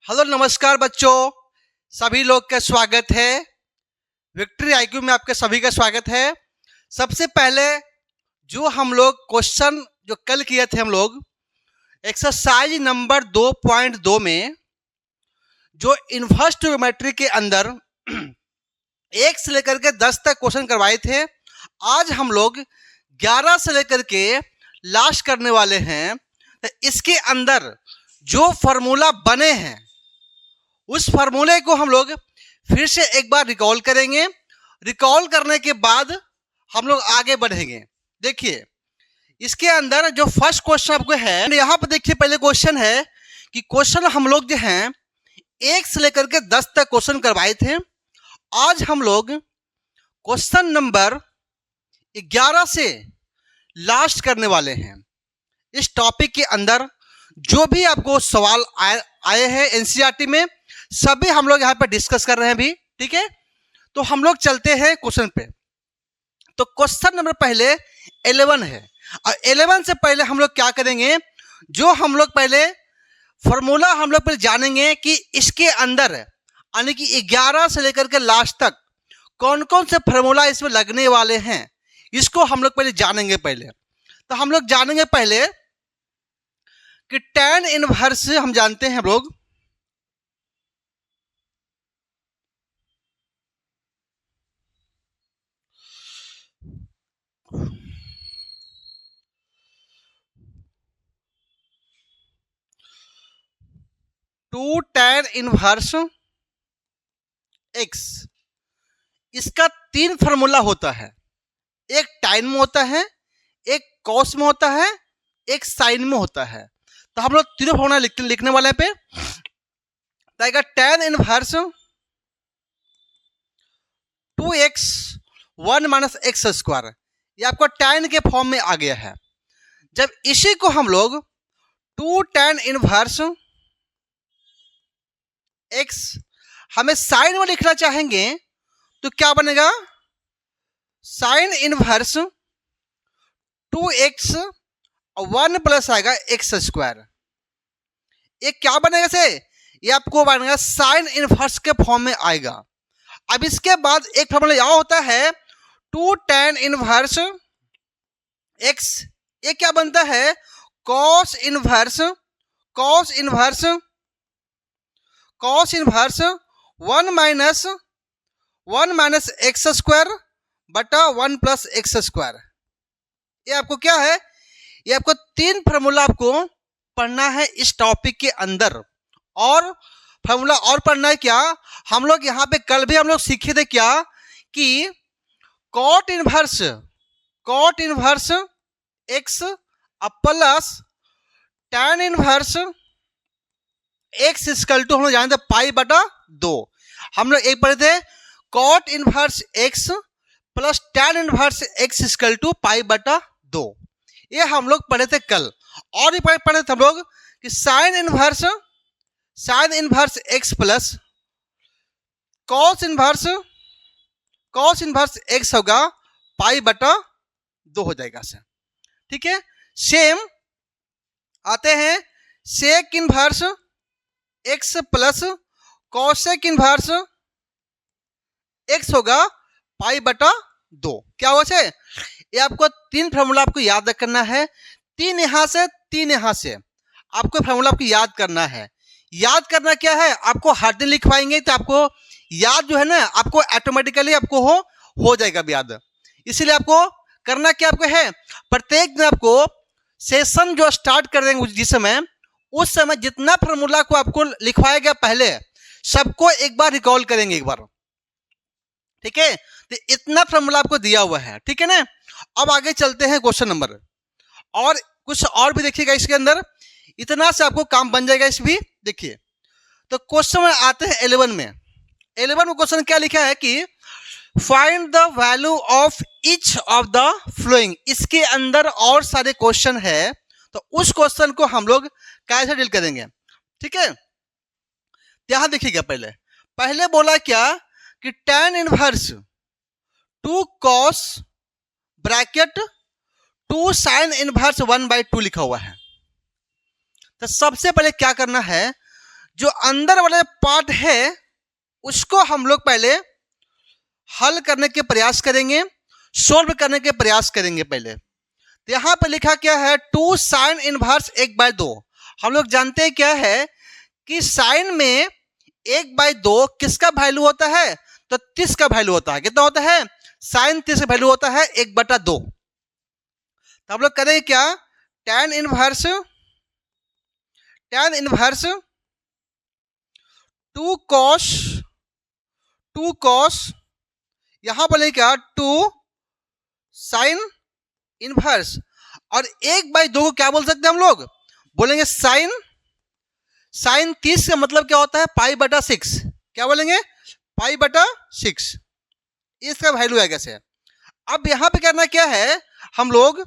Hello नमस्कार बच्चों, सभी लोग का स्वागत है। विक्ट्री आईक्यू में आपके सभी का स्वागत है। सबसे पहले जो हम लोग क्वेश्चन जो कल किए थे हम लोग एक्सरसाइज नंबर 2.2 में जो इन्वर्स ट्रिग्नोमेट्री के अंदर 1 से लेकर के 10 तक क्वेश्चन करवाए थे, आज हम लोग 11 से लेकर के लास्ट करने वाले हैं। तो इसके अंदर जो फार्मूला बने हैं उस फार्मूले को हम लोग फिर से एक बार रिकॉल करेंगे। रिकॉल करने के बाद हम लोग आगे बढ़ेंगे। देखिए इसके अंदर जो फर्स्ट क्वेश्चन आपको है, यहाँ पर देखिए पहले क्वेश्चन है कि क्वेश्चन हम लोग जो हैं 1 से लेकर के 10 तक क्वेश्चन करवाए थे। आज हम लोग क्वेश्चन नंबर 11 से लास्ट करने वाले हैं। इस टॉपिक के अंदर जो भी आपको सवाल आए हैं एनसीईआरटी में, सभी हम लोग यहाँ पे डिस्कस कर रहे हैं भी। ठीक है, तो हम लोग चलते हैं क्वेश्चन पे। तो क्वेश्चन नंबर पहले 11 है, और 11 से पहले हम लोग क्या करेंगे, जो हम लोग पहले फॉर्मूला हम लोग पहले जानेंगे कि इसके अंदर यानी कि 11 से लेकर के लास्ट तक कौन कौन से फार्मूला इसमें लगने वाले हैं, इसको हम लोग पहले जानेंगे। पहले तो हम लोग जानेंगे पहले कि tan इनवर्स हम जानते हैं हम लोग टू tan इनवर्स x, इसका 3 फार्मूला होता है। एक tan में होता है, एक cos में होता है, एक sin में होता है। तो हम लोग तीनों फार्मूला लिखने वाले पे आएगा tan inverse 2x 1 minus x square, ये आपको tan के फॉर्म में आ गया है। जब इसी को हम लोग 2 tan इनवर्स x हमें साइन में लिखना चाहेंगे तो क्या बनेगा, साइन इनवर्स 2x 1 प्लस आएगा एक्स स्क्वायर। ये क्या बनेगा से, ये आपको बनेगा साइन इनवर्स के फॉर्म में आएगा। अब इसके बाद एक फॉर्मूला यह होता है 2 tan इनवर्स x, ये क्या बनता है cos inverse 1 minus x square बटा 1 प्लस एक्स स्क्वायर। ये आपको क्या है, ये आपको 3 फार्मूला आपको पढ़ना है इस टॉपिक के अंदर। और फार्मूला और पढ़ना है क्या, हम लोग यहाँ पे कल भी हम लोग सीखे थे क्या कि cot inverse x plus tan inverse x equal to हम लोग जानते पाई बटा 2। हम लोग एक पढ़े थे cot inverse x plus tan inverse x equal to pi बटा 2, ये हम लोग पढ़े थे कल। और भी पढ़े थे हम लोग कि sine inverse x plus cos inverse x होगा पाई बटा 2 हो जाएगा सर। ठीक है, सेम आते हैं sec inverse x plus cosec inverse x होगा पाई बटा 2। क्या हुआ से, ये आपको 3 फार्मूला आपको याद करना है। 3 यहाँ से 3 यहाँ से आपको फार्मूला आपको याद करना है। याद करना क्या है, आपको हर दिन लिखवाएंगे तो आपको याद जो है ना, आपको ऑटोमेटिकली आपको हो जाएगा याद। इसीलिए आपको करना क्या आपको है, प्रत्येक दिन आपको सेशन जो स्टार्ट कर देंगे जिस समय, उस समय जितना फार्मूला को आपको लिखवाया गया पहले सबको एक बार रिकॉल करेंगे एक बार। ठीक है, तो इतना फार्मूला आपको दिया हुआ है। ठीक है ना, अब आगे चलते हैं क्वेश्चन नंबर, और कुछ और भी देखिएगा इसके अंदर, इतना से आपको काम बन जाएगा इस भी। देखिए तो क्वेश्चन में आते हैं 11 में। 11 में क्वेश्चन क्या लिखा है कि find the value of each of the flowing. इसके अंदर और सारे क्वेश्चन है, तो उस क्वेश्चन को हम लोग कैसे डील करेंगे। ठीक है, यहां देखिएगा पहले बोला क्या कि tan inverse 2 cos bracket 2 sin inverse 1/2 लिखा हुआ है। तो सबसे पहले क्या करना है, जो अंदर वाले पार्ट है उसको हम लोग पहले हल करने के प्रयास करेंगे, सोल्व करने के प्रयास करेंगे पहले। तो यहां पर लिखा क्या है, 2 साइन इनवर्स 1/2। हम लोग जानते हैं क्या है कि साइन में 1/2 किसका वैल्यू होता है, तो 30 का वैल्यू होता है। कितना होता है, साइन 30 का वैल्यू होता है 1/2। तो हम लोग करेंगे क्या, tan इनवर्स 2 cos यहां बोले क्या 2 साइन इनवर्स, और 1/2 को क्या बोल सकते हैं हम लोग, बोलेंगे साइन 30 का मतलब क्या होता है, π/6। क्या बोलेंगे, π/6, इसका वैल्यू है कैसे। अब यहां पे करना क्या है, हम लोग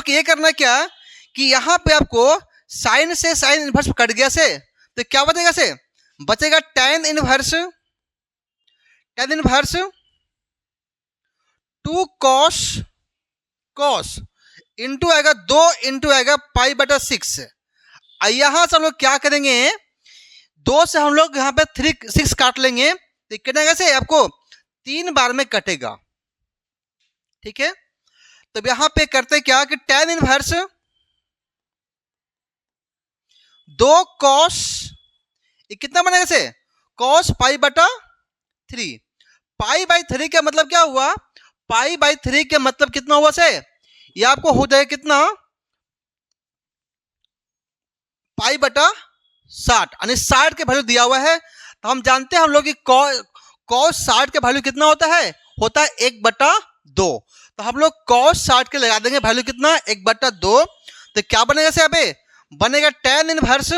ये करना क्या कि यहां पे आपको साइन से साइन इनवर्स कट गया से, तो क्या बचेगा से, बचेगा tan इनवर्स 2 cos इंटू आएगा 2 इंटू आएगा π/6। यहां से हम लोग क्या करेंगे, 2 से हम लोग यहाँ पे 6 काट लेंगे, तो कितना कैसे आपको 3 बार में कटेगा। ठीक है, तो यहां पे करते क्या कि tan इनवर्स 2 cos, कितना बनेगा से, cos π/3। π/3 का मतलब क्या हुआ, π/3 का मतलब कितना हुआ से, ये आपको हो जाएगा कितना, π/60, यानी 60 के वैल्यू दिया हुआ है। तो हम जानते हैं हम लोग कि cos 60 का वैल्यू कितना होता है 1/2। तो हम लोग cos 60 के लगा देंगे वैल्यू कितना, 1/2। तो क्या बनेगा से, यहाँ पे बनेगा tan इनवर्स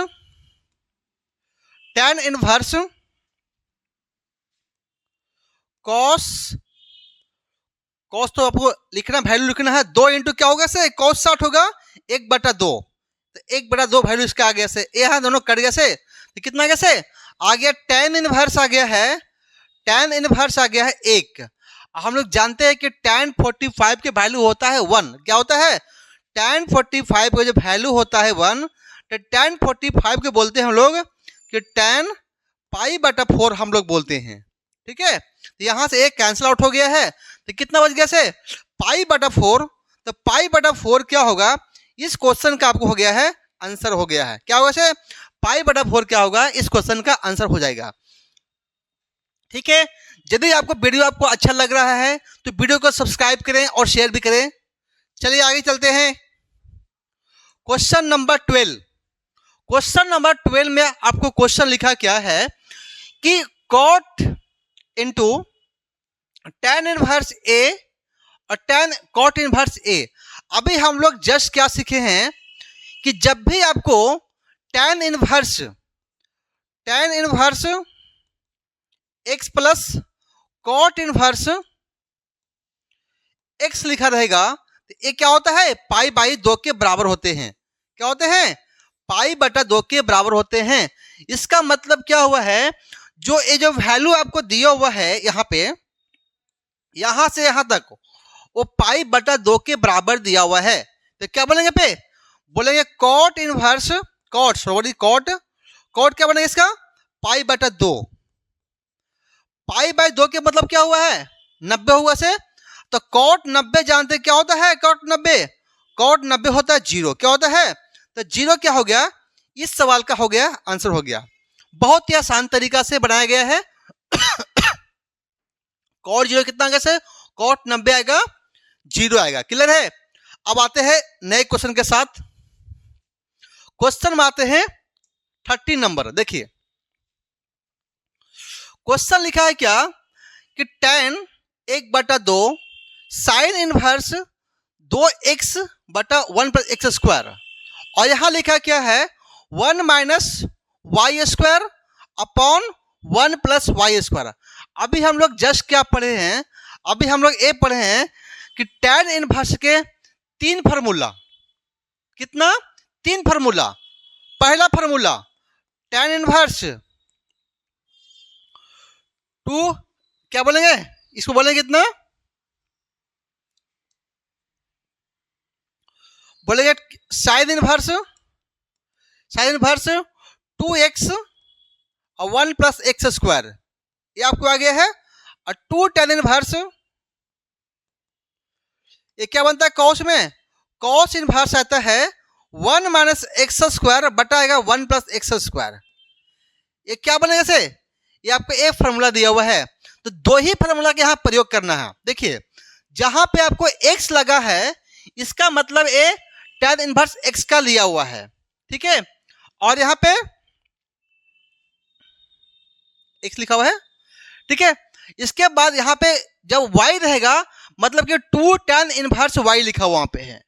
cos तो आपको लिखना, वैल्यू लिखना है 2 इंटू क्या होगा से, cos 60 होगा 1/2, तो 1/2 वैल्यू इसका आ गया से, यहाँ दोनों कट गया से, तो कितना आ गया से, आ गया tan इनवर्स आ गया है, tan इनवर्स आ गया है 1। हम लोग जानते हैं कि tan 45 के वैल्यू होता है 1। क्या होता है, tan 45 का जो वैल्यू होता है 1, तो tan 45 को बोलते हैं हम लोग कि tan π/4 हम लोग बोलते हैं। ठीक है, तो यहां से एक कैंसिल आउट हो गया है, तो कितना बच गया से, π/4। तो π/4 क्या होगा, इस क्वेश्चन का आपको हो गया है आंसर हो गया है। क्या होगा से, π/4 क्या होगा, इस क्वेश्चन का आंसर हो जाएगा। ठीक है, यदि आपको वीडियो आपको अच्छा लग रहा है तो वीडियो को सब्सक्राइब करें और शेयर भी करें। चलिए आगे चलते हैं। क्वेश्चन नंबर 12 में आपको क्वेश्चन लिखा क्या है कि cot into tan inverse a और tan cot इनवर्स a। अभी हम लोग जस्ट क्या सीखे हैं कि जब भी आपको tan inverse x plus cot inverse x लिखा रहेगा, तो ये क्या होता है, π/2 के बराबर होते हैं। क्या होते हैं, π/2 के बराबर होते हैं। इसका मतलब क्या हुआ है, जो ये जो वैल्यू आपको दिया हुआ है यहाँ पे, यहां से यहां तक वो π/2 के बराबर दिया हुआ है। तो क्या बोलेंगे पे, बोलेंगे cot इनवर्स cot क्या बनेगा इसका, π/2। π/2 के मतलब क्या हुआ है, 90 हुआ से, तो cot 90 जानते क्या होता है, cot 90 होता है 0। क्या होता है, तो 0 क्या हो गया, इस सवाल का हो गया आंसर हो गया। बहुत ही आसान तरीका से बनाया गया है। cot 0 कितना आएगा से, cot 90 आएगा 0 आएगा। क्लियर है। अब आते हैं नए क्वेश्चन के साथ। क्वेश्चन में आते हैं 30 नंबर। देखिए क्वेश्चन लिखा है क्या कि tan 1/2 sine inverse 2x/1 + x², और यहां लिखा क्या है 1 - y² अपॉन 1 + y²। अभी हम लोग जस्ट क्या पढ़े हैं, अभी हम लोग ये पढ़े हैं कि tan इनवर्स के 3 फार्मूला, कितना 3 फार्मूला। पहला फार्मूला tan इनवर्स 2, क्या बोलेंगे इसको, बोलेंगे कितना, बोलेंगे साइन इनवर्स 2x और 1 प्लस एक्स स्क्वायर, ये आपको आ गया है। और 2 tan इनवर्स, ये क्या बनता है कॉस में, कॉस इनवर्स आता है 1 माइनस एक्स स्क्वायर बटा आएगा 1 प्लस एक्स स्क्वायर। ये क्या बनेगा से, ये आपको एक फार्मूला दिया हुआ है, तो दो ही फार्मूला के यहाँ प्रयोग करना है। देखिए जहां पे आपको x लगा है इसका मतलब ये tan इनवर्स x का लिया हुआ है, ठीक है। और यहाँ पे x लिखा हुआ है, ठीक है। इसके बाद यहाँ पे जब y रहेगा मतलब कि 2 tan इनवर्स y लिखा हुआ वहां पे है।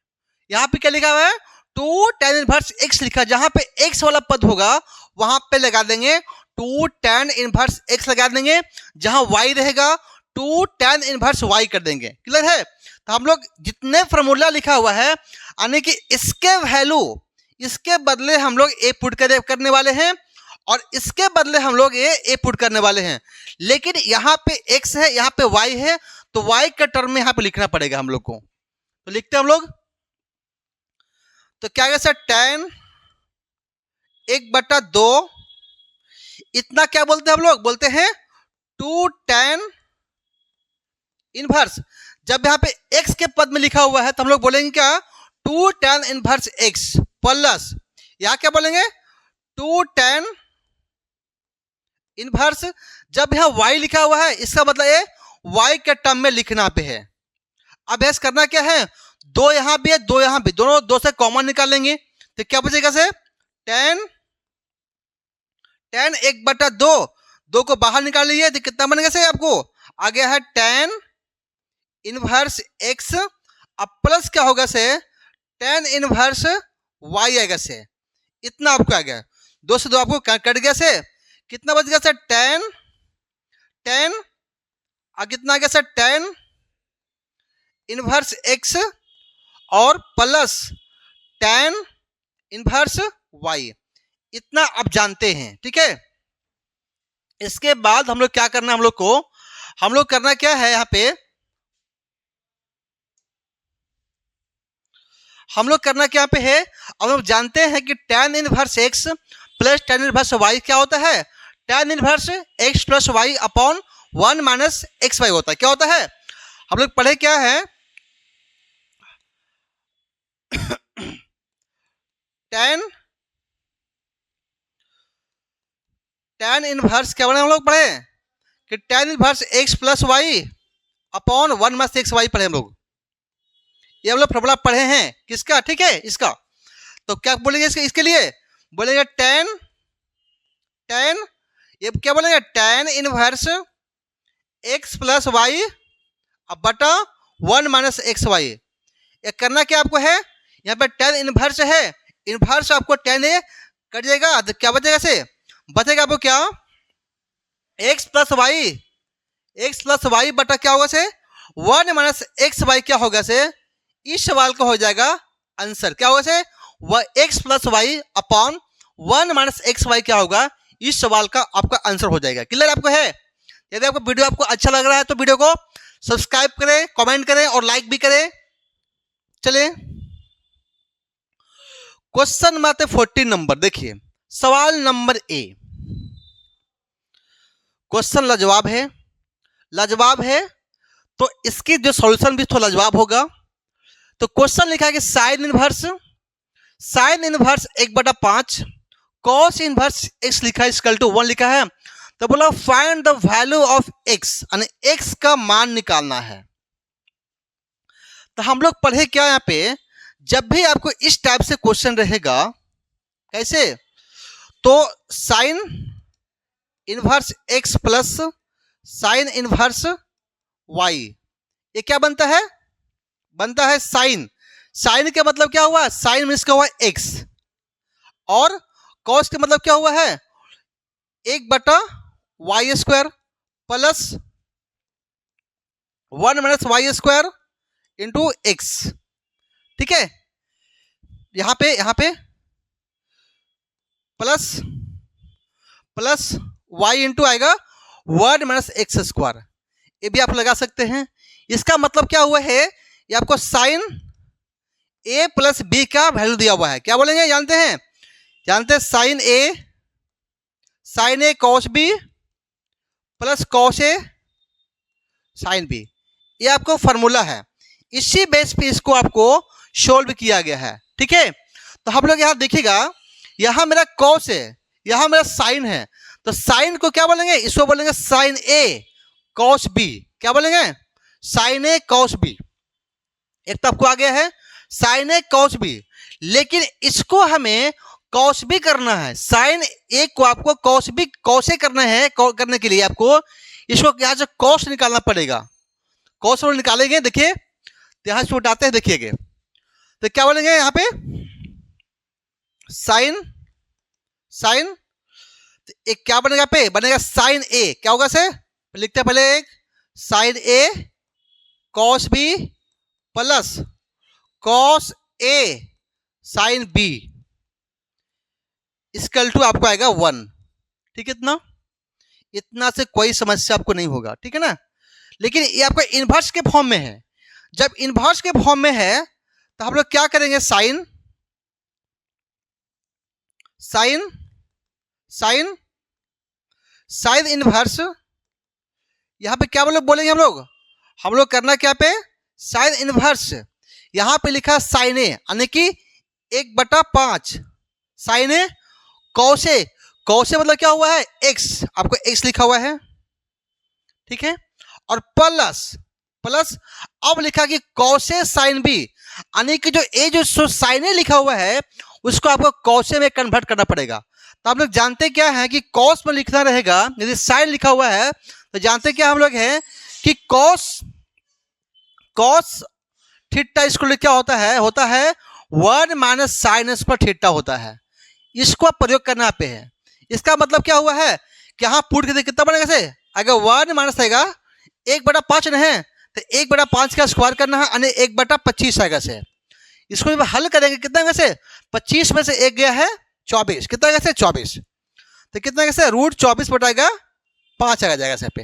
यहाँ पे क्या लिखा हुआ है 2 tan इनवर्स x लिखा, जहां पे x वाला पद होगा वहां पे लगा देंगे 2 tan इनवर्स x लगा देंगे, जहां y रहेगा 2 tan इनवर्स y कर देंगे। क्लियर है। तो हम लोग जितने फॉर्मूला लिखा हुआ है यानी कि इसके वैल्यू इसके बदले हम लोग ए पुट करने वाले हैं और इसके बदले हम लोग ए पुट करने वाले हैं। लेकिन यहाँ पे x है, यहाँ पे y है, तो y के टर्म में यहाँ पे लिखना पड़ेगा हम लोग को। तो लिखते हैं हम लोग, तो क्या आएगा सर tan 1/2, इतना क्या बोलते हैं हम लोग, बोलते हैं 2 tan इनवर्स। जब यहाँ पे x के पद में लिखा हुआ है तो हम लोग बोलेंगे क्या 2 tan इनवर्स x प्लस यहाँ क्या बोलेंगे 2 tan इनवर्स। जब यहाँ y लिखा हुआ है इसका मतलब ये y के टर्म में लिखना पे है। अब ऐसा करना क्या है, दो यहाँ भी है दो यहाँ भी, दोनों दो से कॉमन निकालेंगे तो क्या बचेगा से tan 1/2, 2 को बाहर निकाल लीजिए तो कितना बनेगा से आपको आ गया है tan इनवर्स x, अब प्लस क्या होगा से tan इनवर्स y आएगा से, इतना आपको आ गया। 2 से 2 आपको कट गया से, कितना बच गया सर tan कितना आ गया सर tan इनवर्स x और प्लस tan इनवर्स y, इतना आप जानते हैं, ठीक है। इसके बाद हम लोग क्या करना है, हम लोग करना क्या है, यहाँ पे हम लोग करना क्या पे है, अब हम जानते हैं कि tan inverse x plus tan inverse y क्या होता है, tan inverse x plus y upon 1 minus x y होता है। क्या होता है हम लोग पढ़े क्या है tan इनवर्स क्या बने हम लोग पढ़े कि tan inverse x plus y upon 1 minus x y पढ़े हम लोग, ये हम लोग फॉर्मूला पढ़े हैं किसका, ठीक है इसका। तो क्या बोलेंगे इसके लिए बोलेंगे tan ये क्या बोलेंगे tan inverse x plus y बटा 1 माइनस एक्स वाई। ये करना क्या आपको है, यहाँ पे tan इनवर्स है, इनवर्स आपको tan ए कट जाएगा तो क्या बचेगा से, बचेगा आपको क्या x प्लस वाई बटा क्या होगा से 1 माइनस एक्स वाई, क्या होगा से इस सवाल का हो जाएगा आंसर, क्या होगा से वह x plus y upon 1 minus x y क्या होगा, इस सवाल का आपका आंसर हो जाएगा। क्लियर आपको है। यदि आपको वीडियो आपको अच्छा लग रहा है तो वीडियो को सब्सक्राइब करें, कमेंट करें और लाइक भी करें। चलिए क्वेश्चन नंबर 14 नंबर देखिए, सवाल नंबर ए। क्वेश्चन लाजवाब है तो इसकी जो सॉल्यूशन भी थोड़ा लाजवाब होगा। तो क्वेश्चन लिखा है कि sine inverse 1/5 cos inverse x लिखा है इक्वल टू 1 लिखा है। तो बोला find the value of x, यानी x का मान निकालना है। तो हम लोग पढ़े क्या यहाँ पे, जब भी आपको इस टाइप से क्वेश्चन रहेगा कैसे, तो sine inverse x plus sine inverse y, ये क्या बनता है साइन के मतलब क्या हुआ, साइन मीन्स क्या हुआ x, और कॉस के मतलब क्या हुआ है 1/y² plus 1 minus y² into x, ठीक है। यहाँ पे प्लस y इंटू आएगा 1 माइनस x², ये भी आप लगा सकते हैं। इसका मतलब क्या हुआ है, ये आपको साइन a प्लस बी का वैल्यू दिया हुआ है। क्या बोलेंगे जानते हैं sine a sine A cos B plus cos A sine B, ये आपको फॉर्मूला है। इसी बेस पे इसको आपको सोल्व किया गया है। ठीक है, तो हम लोग यहाँ देखिएगा, यहाँ मेरा कॉस है, यहाँ मेरा साइन है, तो साइन को क्या बोलेंगे, इसको बोलेंगे साइन ए कॉस बी। क्या बोलेंगे, साइन ए कॉस बी। एक तो आपको आ गया है साइन ए कॉस बी, लेकिन इसको हमें कॉस बी करना है। साइन ए को आपको कॉस बी कॉस ए करना है, करने के लिए आपको इसको यहाँ से कॉस निकालना पड़ेगा। कॉस निकालेंगे, देखिए तो यहाँ से उठाते हैं, देखिएगा तो क्या बोलेंगे यहाँ पे साइन साइन, तो एक क्या बनेगा, यहाँ पे बनेगा साइन ए, क्या होगा से लिखते हैं पहले, एक sine A cos B plus cos A sine B equal to आपको आएगा 1। ठीक है, इतना से कोई समस्या आपको नहीं होगा। ठीक है ना, लेकिन ये आपका इन्वर्स के फॉर्म में है। जब इन्वर्स के फॉर्म में है तो हम लोग क्या करेंगे, sine sine sine sine inverse, यहां पे क्या बोलेंगे हम लोग करना क्या पे, साइन इन्वर्स। यहां पे लिखा साइन ए यानी कि 1/5 साइन ए कौसे, कौसे मतलब क्या हुआ है, एक्स, आपको एक्स लिखा हुआ है। ठीक है, और प्लस प्लस अब लिखा कि कौसे साइन बी, यानी कि जो ए जो साइन ए लिखा हुआ है उसको आपको कौसे में कन्वर्ट करना पड़ेगा। तो आप लोग जानते क्या है कि कॉस में लिखना रहेगा, यदि साइन लिखा हुआ है तो जानते क्या हम लोग हैं कि कॉस कॉस थीटा इसको क्या होता है 1 माइनस साइन स्क्वायर थीटा होता है। इसको प्रयोग करना पे है। इसका मतलब क्या हुआ है कि यहाँ पुट के कितना बनेगा से, अगर 1 माइनस आएगा 1/5 नहीं है तो 1/5 का स्क्वायर करना है, यानी 1/25 आएगा से। इसको जब हल करेंगे कितना से 25 में से 1 गया है 24, कितना आएगा से 24, तो कितना से रूट 24 बटाएगा 5 आ जाएगा से पे।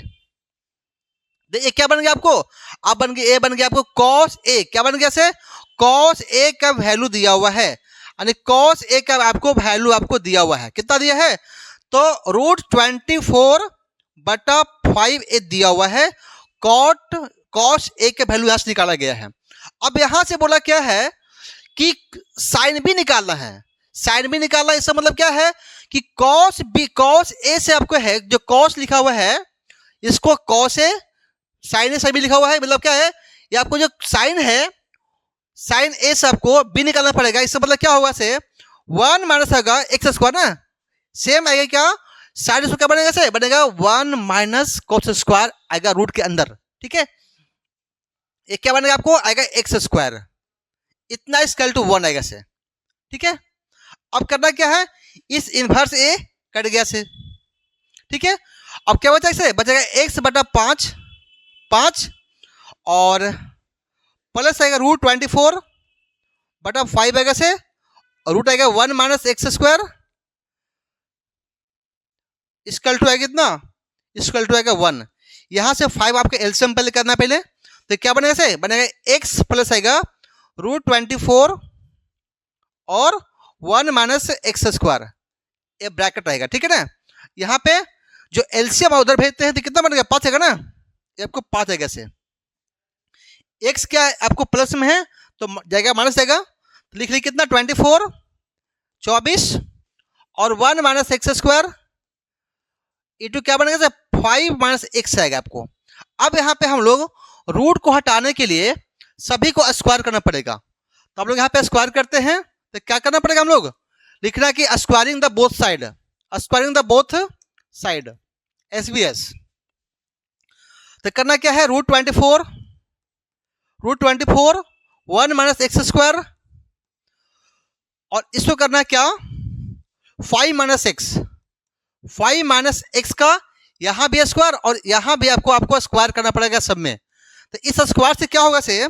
ये क्या बन गया आपको, अब बन गया ए, बन गया आपको कॉस ए, क्या बन गया से कॉस ए का वैल्यू दिया हुआ है, यानी कॉस ए का आपको वैल्यू आपको दिया हुआ है, कितना दिया है तो रूट 24/5 ए दिया हुआ है। कॉस ए के वैल्यू यहां से निकाला गया है। अब यहां से बोला क्या है कि साइन भी निकालना है, साइन भी निकालना, इसका मतलब क्या है कि कॉस बी कॉस ए से आपको है जो कॉस लिखा हुआ है इसको कॉस ए साइन ए से भी लिखा हुआ है, मतलब क्या है ये आपको जो साइन है साइन ए से आपको बी निकालना पड़ेगा। इसका मतलब क्या होगा से 1 माइनस आएगा एक्स स्क्वायर ना, सेम आएगा क्या साइन इसको क्या बनेगा से बनेगा 1 माइनस कॉस स्क्वायर आएगा रूट के अंदर। ठीक है, ये क्या बनेगा आपको आएगा एक्स स्क्वायर, इतना इक्वल टू 1 आएगा से। ठीक है, अब करना क्या है, इस इन्वर्स ए कट गया से। ठीक है, अब क्या बचा इसे बचेगा x/5 और प्लस आएगा रूट 24/5 आएगा से, और रूट आएगा 1 minus x square equal to आएगा कितना, इक्वल टू आएगा 1। यहां से 5 आपको एलसीएम पहले करना पहले, तो क्या बनेगा से बनेगा x प्लस आएगा रूट 24 और 1 माइनस एक्स स्क्वायर, ये ब्रैकेट रहेगा। ठीक है ना, यहाँ पे जो एलसीएम उधर भेजते हैं तो कितना बनेगा 5 आएगा ना, ये आपको 5 आएगा से। एक्स क्या है आपको प्लस में है तो जाएगा माइनस जाएगा, तो लिख ली कितना 24 और 1 माइनस एक्स स्क्वायर इंटू क्या बनेगा सर 5 माइनस एक्स आएगा आपको। अब यहाँ पे हम लोग रूट को हटाने के लिए सभी को स्क्वायर करना पड़ेगा, तो हम लोग यहाँ पे स्क्वायर करते हैं, तो क्या करना पड़ेगा हम लोग लिखना कि squaring the both side, squaring the both side SBS. तो करना क्या है रूट 24 1 माइनस एक्स स्क्वायर, और इसको करना क्या 5 माइनस एक्स का यहां भी स्क्वायर और यहां भी आपको स्क्वायर करना पड़ेगा सब में। तो इस स्क्वायर से क्या होगा से,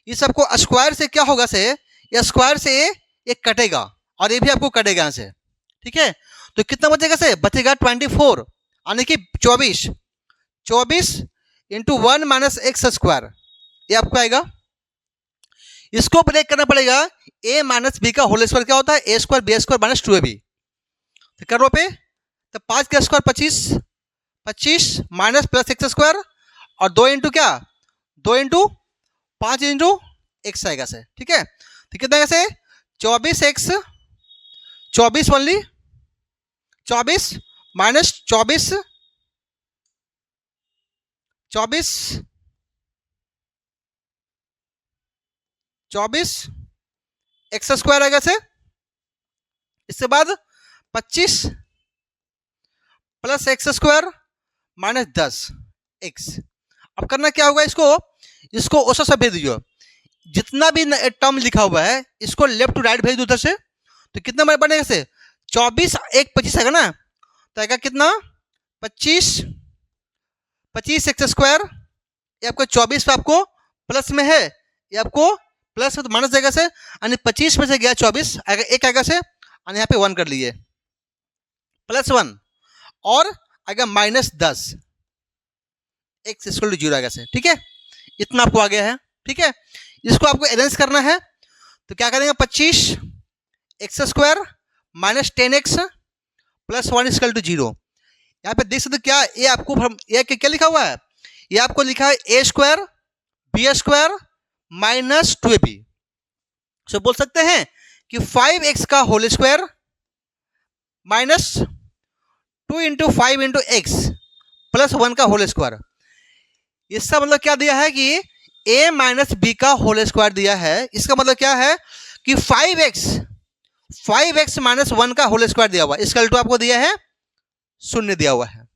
इस आपको स्क्वायर से क्या होगा से, ये स्क्वायर से ये कटेगा और ये भी आपको कटेगा यहाँ से। ठीक है, तो कितना बचेगा से बचेगा 24 यानी कि 24 इंटू 1 माइनस एक्स स्क्वायर, ये आपको आएगा। इसको ब्रेक करना पड़ेगा a माइनस बी का होल स्क्वायर क्या होता है a square B square minus 2ab। तो करो पे तो 5 का square 25, 25 minus plus x square और 2 इंटू क्या, 2 इंटू 5 इंटू एक्स आएगा से, ठीक है। तो कितना कैसे 24 x, 24 only 24 minus 24 x square आएगा से। इसके बाद 25 plus x square minus 10 x. अब करना क्या होगा, इसको उस सब भेज दीजिए, जितना भी टर्म लिखा हुआ है इसको लेफ्ट टू राइट भेज दो उधर से। तो कितना बनेगा से 24 एक 25 आएगा ना, तो आएगा कितना 25 एक्स स्क्वायर, ये आपको 24 पे आपको प्लस में है, ये आपको प्लस है तो माइनस जाएगा से, यानी 25 में से गया 24 आएगा, एक आएगा से, और यहाँ पे 1 कर लिए प्लस 1 और आएगा माइनस 10 एक्स इक्वल टू 0 आएगा से, ठीक है। इतना आपको आ गया है, ठीक है। इसको आपको अरेंज करना है, तो क्या करेंगे 25 x square minus 10x plus 1 equal to 0। यहाँ पे देख सकते क्या, ये आपको ये क्या लिखा हुआ है, ये आपको लिखा है A square B square minus 2ab। So बोल सकते हैं कि 5x का whole square minus 2 into 5 into x plus 1 का होल स्क्वायर। इसका मतलब क्या दिया है कि a माइनस बी का होल स्क्वायर दिया है। इसका मतलब क्या है कि 5x माइनस 1 का होल स्क्वायर दिया हुआ है, इसका टू आपको दिया है 0 दिया हुआ है।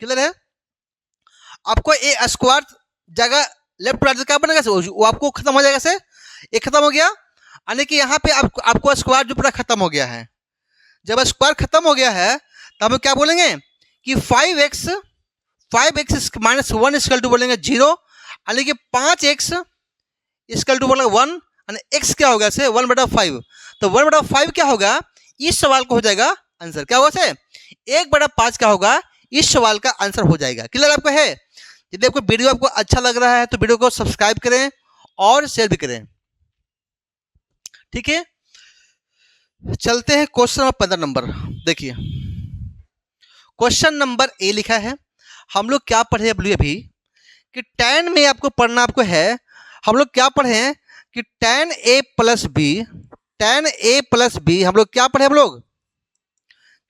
क्लियर है। आपको ए स्क्वायर जगह लेफ्ट राइट क्या बनेगा, वो आपको खत्म हो जाएगा से, ये खत्म हो गया, यानी कि यहाँ पे आपको स्क्वायर जो पूरा खत्म हो गया है। जब स्क्वायर खत्म हो गया है तो हम क्या बोलेंगे कि 5x माइनस 1 इक्वल टू बोलेंगे 0, यानी कि 5x इक्वल टू बोलेंगे 1, यानी x क्या होगा से 1/5। तो 1/5 क्या होगा, इस सवाल को हो जाएगा आंसर क्या होगा से 1/5 क्या होगा, इस सवाल का आंसर हो जाएगा। क्लियर आपको है। यदि आपको वीडियो आपको अच्छा लग रहा है तो वीडियो को सब्सक्राइब करें और शेयर भी करें, ठीक है। चलते हैं क्वेश्चन नंबर 15 नंबर। देखिए क्वेश्चन नंबर ए लिखा है, हम लोग क्या पढ़े अभी कि tan में आपको पढ़ना आपको है, हम लोग क्या पढ़े हैं कि tan a प्लस बी हम लोग क्या पढ़े हम लोग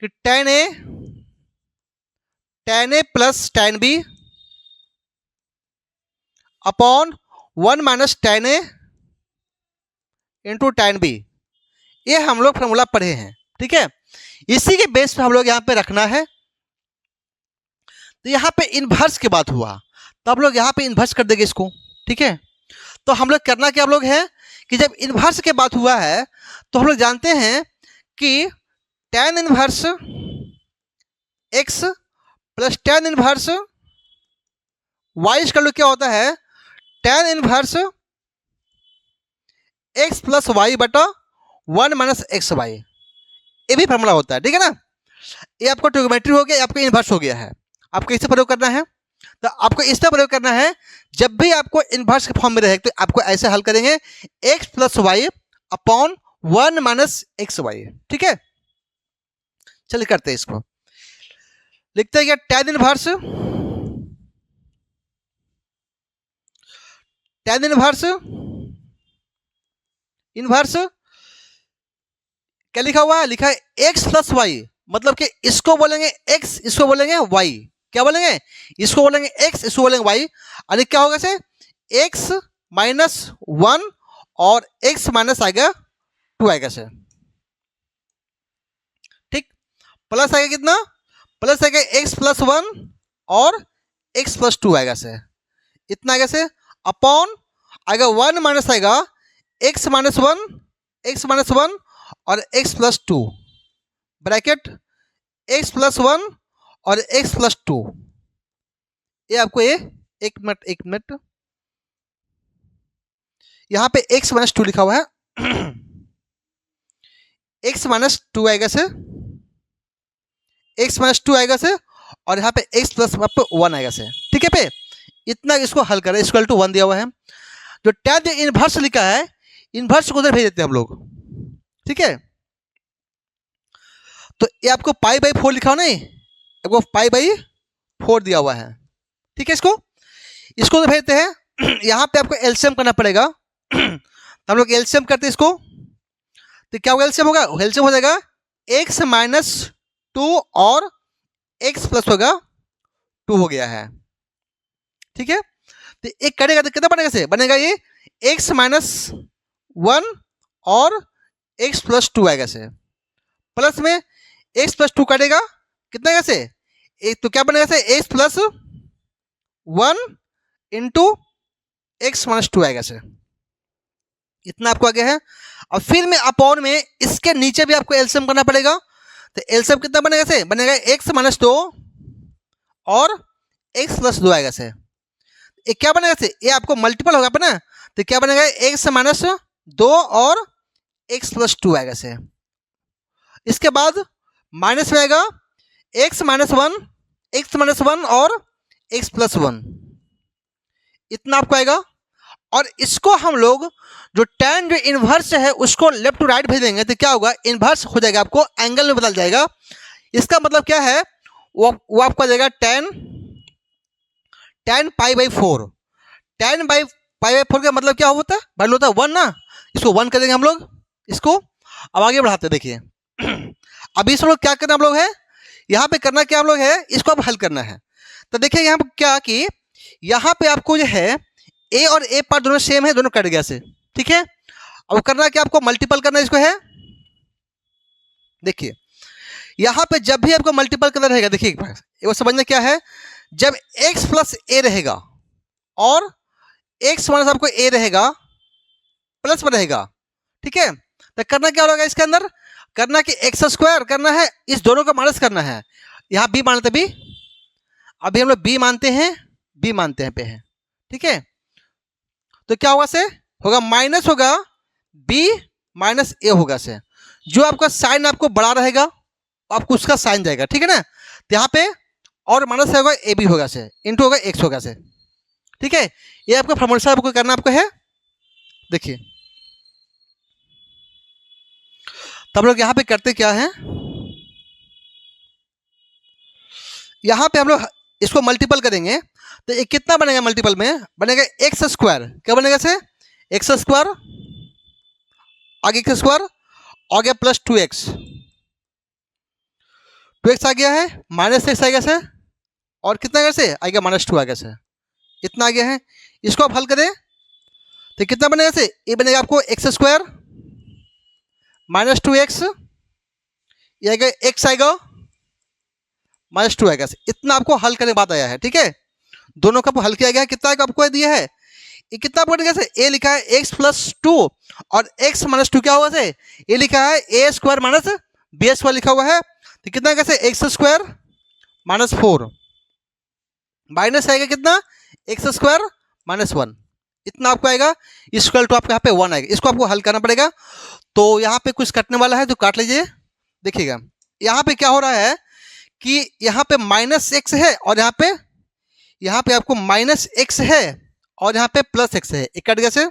कि tan a plus tan b upon 1 minus tan a into tan b, ये हम लोग फॉर्मूला पढ़े हैं, ठीक है। इसी के बेस पे हम लोग यहाँ पे रखना है। तो यहाँ पे इन्वर्स की बात हुआ तो हम लोग यहाँ पे इन्वर्स कर देंगे इसको, ठीक है। तो हम लोग करना क्या हम लोग है कि जब इन्वर्स की बात हुआ है तो हम लोग जानते हैं कि tan inverse x plus tan inverse y equal to क्या होता है, tan inverse x plus y बटा 1 माइनस एक्स वाई, ये भी फॉर्मूला होता है, ठीक है ना। ये आपको ट्रिग्नोमेट्री हो गया, आपको इन्वर्स हो गया है। आपको इसे प्रयोग करना है, तो आपको इसका प्रयोग करना है जब भी आपको इन्वर्स के फॉर्म में रहे तो आपको ऐसे हल करेंगे x plus y upon 1 minus x y, ठीक है। चलिए करते हैं इसको, लिखते हैं क्या tan इन्वर्स क्या लिखा हुआ है, लिखा है x प्लस वाई, मतलब कि इसको बोलेंगे x, इसको बोलेंगे y, क्या बोलेंगे, इसको बोलेंगे x, इसको बोलेंगे y, अरे क्या होगा से x माइनस 1 और x माइनस आएगा 2 आएगा से, ठीक। प्लस आएगा कितना, प्लस आएगा x प्लस 1 और x प्लस 2 आएगा से, इतना आएगा से, अपॉन आएगा 1 माइनस आएगा x माइनस 1 और x plus 2 bracket x plus 1 और x प्लस 2, ये आपको ये एक मिनट यहाँ पे x माइनस 2 लिखा हुआ है, x माइनस 2 आएगा से, x माइनस 2 आएगा से, और यहाँ पे x प्लस 1 आएगा से, ठीक है। पे इतना इसको हल करें, इक्वल टू 1 दिया हुआ है। जो tan इनवर्स लिखा है, इनवर्स को उधर भेज देते हैं हम लोग, ठीक है। तो ये आपको पाई बाई 4 लिखा हो नहीं, आपको पाई बाई 4 दिया हुआ है। ठीक है, इसको तो भेजते हैं यहाँ पे आपको एलसीएम करना पड़ेगा तो हम लोग एलसीएम करते हैं इसको, तो क्या होगा एलसीएम होगा, एलसीएम हो जाएगा x माइनस 2 और x प्लस होगा 2 हो गया है। ठीक है, तो एक करेगा तो कितना बनेगा, से बनेगा ये x माइनस 1 और x प्लस 2 आएगा से, प्लस में x प्लस 2 कटेगा कितना आएगा से, एक तो क्या बनेगा से x plus 1 into x minus 2 आएगा से, इतना आपको आगे है। और फिर में अपॉन में इसके नीचे भी आपको एलसीएम करना पड़ेगा, तो एलसीएम कितना बनेगा से, बनेगा x माइनस 2 और x प्लस 2 आएगा से, ये क्या बनेगा से, ये आपको मल्टीपल होगा ना, तो क्या बनेगा x माइनस 2 और x प्लस 2 आएगा से। इसके बाद माइनस में आएगा x माइनस 1 और x प्लस 1, इतना आपको आएगा। और इसको हम लोग जो tan जो इन्वर्स है उसको लेफ्ट टू राइट भेज देंगे, तो क्या होगा, इन्वर्स हो जाएगा, आपको एंगल में बदल जाएगा। इसका मतलब क्या है, वो आपको आ जाएगा tan pi by 4, tan pi by 4 का मतलब क्या होता है, वैल्यू होता है 1 ना, इसको 1 कर देंगे हम लोग इसको। अब आगे बढ़ाते देखिए अभी इस लोग क्या करना हम लोग है, यहाँ पे करना क्या हम लोग है, इसको अब हल करना है। तो देखिए यहाँ पे क्या कि यहाँ पे आपको जो है a और a पार्ट दोनों सेम है, दोनों कट गया से। ठीक है, अब करना क्या, आपको मल्टीपल करना इसको है। देखिए यहाँ पे जब भी आपको मल्टीपल करना रहेगा, देखिए वो समझना क्या है, जब x प्लस a रहेगा और x माइनस आपको a रहेगा प्लस में रहेगा। ठीक है, तो करना क्या होगा इसके अंदर, करना कि एक्स स्क्वायर करना है, इस दोनों का माइनस करना है। यहाँ b मानते भी, अभी हम लोग b मानते हैं पे है। ठीक है, तो क्या होगा से, होगा माइनस होगा b माइनस a होगा से, जो आपका साइन आपको बड़ा रहेगा आपको उसका साइन जाएगा। ठीक है ना, तो यहाँ पे और माइनस होगा ए बी होगा से, इंटू होगा एक्स होगा से। ठीक है, ये आपका फॉर्मूला आपको करना आपको है। देखिए तब लोग यहाँ पे करते क्या है, यहाँ पे हम लोग इसको मल्टीपल करेंगे, तो ये कितना बनेगा, मल्टीपल में बनेगा एक्स स्क्वायर, क्या बनेगा से, एक्स स्क्वायर आगे एक्स स्क्वायर आ गया प्लस 2x, 2x आ गया है, माइनस एक्स आ गया से, और कितना आ गया से, आ गया माइनस 2 आ गया से, इतना आ गया है। इसको आप हल करें तो कितना बनेगा से, ये बनेगा आपको एक्स स्क्वायर माइनस 2x, ये आएगा x आएगा माइनस 2 आएगा, इतना आपको हल करने बाद आया है। ठीक है, दोनों का हल किया गया है, कितना आपको दिया है, ये कितना पड़ गया से, a लिखा है x प्लस 2 और x माइनस 2 क्या हुआ से, ये लिखा है a square minus b square लिखा हुआ है, तो कितना कैसे एक्स स्क्वायर माइनस 4 माइनस आएगा कितना, एक्स स्क्वायर माइनस 1, इतना आपको आएगा। इक्वल टू आपको यहाँ पे 1 आएगा, इसको आपको हल करना पड़ेगा। तो यहाँ पे कुछ कटने वाला है तो काट लीजिए। देखिएगा यहाँ पे क्या हो रहा है कि यहाँ पे माइनस एक्स है और यहाँ पे आपको माइनस एक्स है और यहाँ पे प्लस एक्स है, एक कट गया से,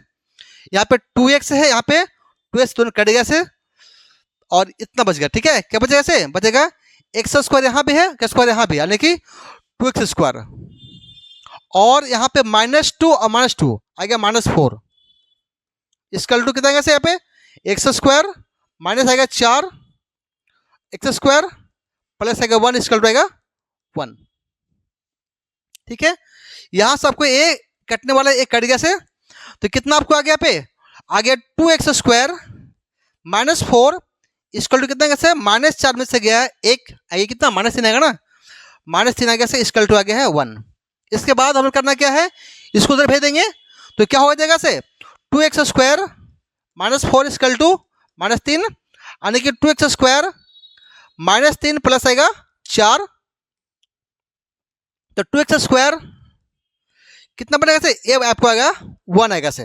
यहाँ पे 2x है, यहाँ पे 2x दोनों कट गया से, और इतना बच गया। ठीक है, क्या बचेगा से, बचेगा एक्स स्क्वायर यहाँ भी है, क्या स्क्वायर यहाँ भी, यानी कि 2x स्क्वायर, और यहाँ पे माइनस 2 और माइनस 2 आ गया माइनस 4, इसकल टू कितना आएगा से, यहाँ पे एक्स स्क्वायर माइनस आएगा 4 एक्स स्क्वायर प्लस आएगा 1, इसकल टू आएगा 1। ठीक है, यहाँ से आपको ए कटने वाला एक कट गया से, तो कितना आपको आ गया पे, आ गया 2x square minus 4 equal to कितना से, माइनस 4 में से गया एक, आइए कितना माइनस 3 आएगा ना, माइनस 3 आ गया से, इसकल टू आ गया है 1। इसके बाद हम लोग करना क्या है, इसको उधर भेज देंगे, तो क्या हो जाएगा से 2x square minus 4 equal to minus 3, यानी कि 2x स्क्वायर माइनस 3 प्लस आएगा 4, तो 2x स्क्वायर कितना बनेगा से, ये आपको आएगा 1 आएगा से।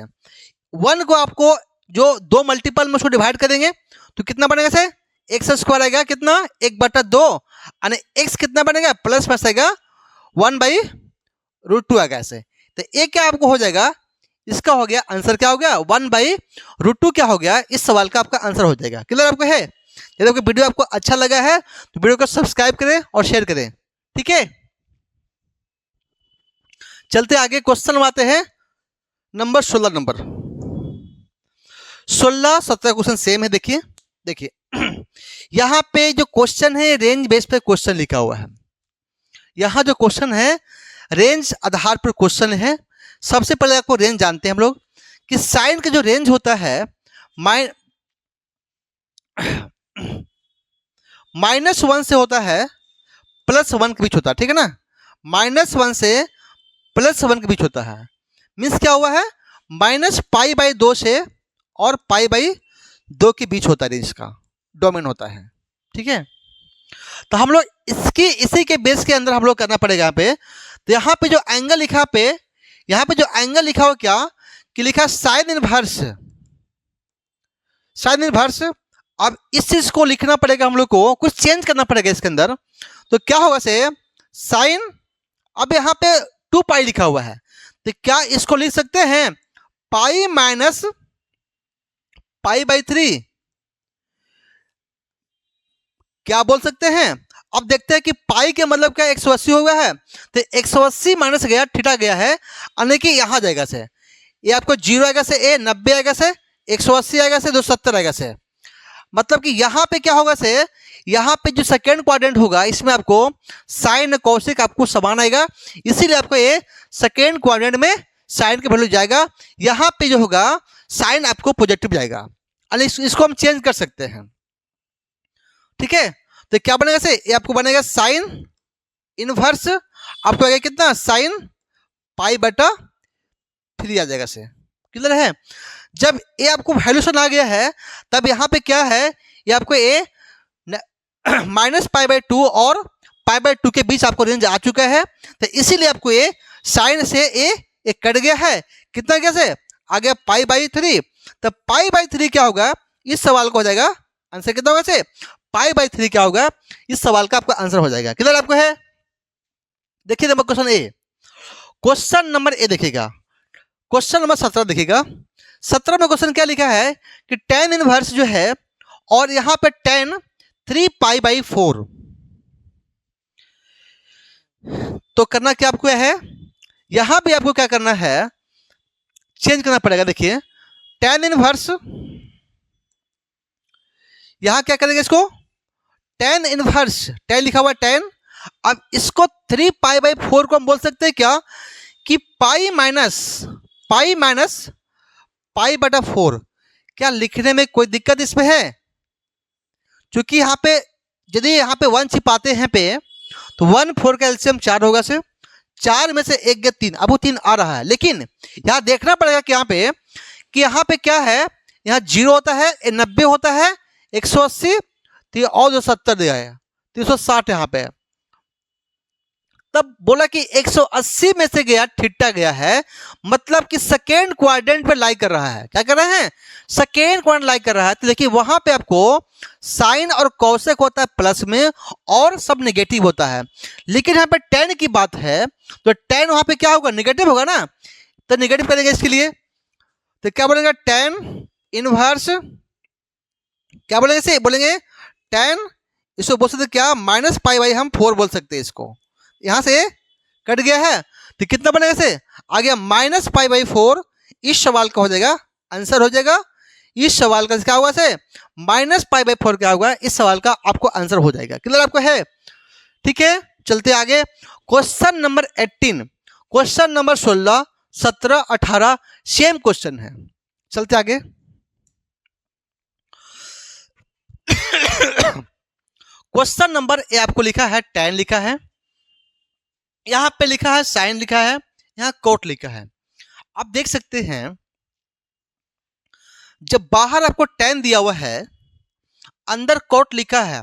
1 को आपको जो दो मल्टीपल में उसको डिवाइड करेंगे तो कितना बनेगा से, एक्स स्क्वायर आएगा कितना 1/2, यानी एक्स कितना बनेगा प्लस में आएगा 1/√2 आएगा ऐसे। तो ये क्या आपको हो जाएगा, इसका हो गया आंसर, क्या हो गया 1/√2 क्या हो गया, इस सवाल का आपका आंसर हो जाएगा। क्लियर आपको है। यदि आपको वीडियो आपको अच्छा लगा है तो वीडियो को सब्सक्राइब करें और शेयर करें, ठीक है। चलते आगे, क्वेश्चन आते हैं नंबर 16 नंबर 16-17 क्वेश्चन सेम है। देखिए देखिए यहाँ पे जो क्वेश्चन है रेंज बेस पे क्वेश्चन लिखा हुआ है। यहाँ जो क्वेश्चन है रेंज आधार पर क्वेश्चन है। सबसे पहले आपको रेंज जानते हैं हम लोग कि साइन का जो रेंज होता है -1 से होता है +1 के बीच होता है, ठीक है ना। -1 से +1 के बीच होता है। मीन्स क्या हुआ है, -π/2 से और π/2 के बीच होता है रेंज का डोमेन होता है, ठीक है। तो हम लोग इसी के बेस के अंदर हम लोग करना पड़ेगा यहाँ पे। तो यहाँ पे जो एंगल लिखा यहाँ पे जो एंगल लिखा हो क्या कि लिखा साइन इनवर्स। अब इस चीज को लिखना पड़ेगा, हम लोग को कुछ चेंज करना पड़ेगा इसके अंदर। तो क्या होगा से साइन, अब यहाँ पे 2π लिखा हुआ है तो क्या इसको लिख सकते हैं पाई माइनस π/3, क्या बोल सकते हैं। अब देखते हैं कि पाई के मतलब क्या 180 हो गया है, तो 180 माइनस गया थीटा गया है, यानी कि यहाँ जाएगा से ये आपको 0 आएगा से ए 90 आएगा से 180 आएगा से 270 आएगा से। मतलब कि यहाँ पे क्या होगा से यहाँ पे जो सेकेंड क्वाड्रेंट होगा इसमें आपको साइन कौशिक आपको समान आएगा, इसीलिए आपको ये सेकेंड क्वाड्रेंट में साइन का वैल्यू जाएगा। यहाँ पे जो होगा साइन आपको पॉजिटिव जाएगा, यानी इसको हम चेंज कर सकते हैं, ठीक है। तो क्या बनेगा से ये आपको बनेगा साइन इनवर्स, आपको आएगा कितना साइन π/3 आ जाएगा से। क्लियर है। जब ये आपको वैल्यूशन आ गया है तब यहाँ पे क्या है, ये आपको ए -π/2 और π/2 के बीच आपको रेंज आ चुका है। तो इसीलिए आपको ये साइन से ए कट गया है, कितना गया से आ गया π/3। तो π/3 क्या होगा, इस सवाल को हो जाएगा आंसर कितना होगा से π/3 क्या होगा, इस सवाल का आपका आंसर हो जाएगा। क्लियर आपको है। देखिए नंबर क्वेश्चन नंबर ए देखिएगा, क्वेश्चन नंबर 17 देखिएगा। 17 में क्वेश्चन क्या लिखा है कि tan इनवर्स जो है और यहाँ पे tan 3π/4, तो करना क्या आपको है, यहाँ भी आपको क्या करना है, चेंज करना पड़ेगा। देखिए tan इनवर्स, यहाँ क्या करेंगे इसको tan इनवर्स, tan लिखा हुआ tan, अब इसको 3π/4 को हम बोल सकते हैं क्या कि पाई माइनस π/4। क्या लिखने में कोई दिक्कत इसमें है, क्योंकि यहाँ पे यदि यहाँ पे 1 छिपाते हैं पे तो 1 4 का एलसीएम 4 होगा से 4 में से 1 गया 3, अब वो 3 आ रहा है। लेकिन यहाँ देखना पड़ेगा कि यहाँ पे क्या है, यहाँ 0 होता है, 90 होता है, 180 तो और जो 70 दिया है 360 यहाँ पे, तब बोला कि 180 में से गया थीटा गया है, मतलब कि सेकेंड क्वाड्रेंट पे लाई कर रहा है। क्या कर रहे हैं, सेकेंड क्वाड्रेंट लाई कर रहा है। तो देखिए वहां पे आपको साइन और कौशिक होता है प्लस में और सब नेगेटिव होता है, लेकिन यहाँ पे tan की बात है तो tan वहां पे क्या होगा, नेगेटिव होगा ना, तो नेगेटिव करेंगे इसके लिए। तो क्या बोलेंगे tan इनवर्स, क्या बोलेंगे इसे, बोलेंगे tan, इसको बोल सकते क्या -π/, हम 4 बोल सकते हैं इसको। यहां से कट गया है तो कितना बनेगा से आ गया -π/4। इस सवाल का हो जाएगा आंसर, हो जाएगा इस सवाल का क्या होगा से -π/4 क्या होगा, इस सवाल का आपको आंसर हो जाएगा। क्लियर आपको है, ठीक है। चलते आगे, question number 18, question number 16, 17, 18 same question है। चलते आगे क्वेश्चन नंबर ए आपको लिखा है tan लिखा है, यहां पे लिखा है साइन लिखा है, यहां कोट लिखा है। आप देख सकते हैं जब बाहर आपको tan दिया हुआ है, अंदर कोट लिखा है,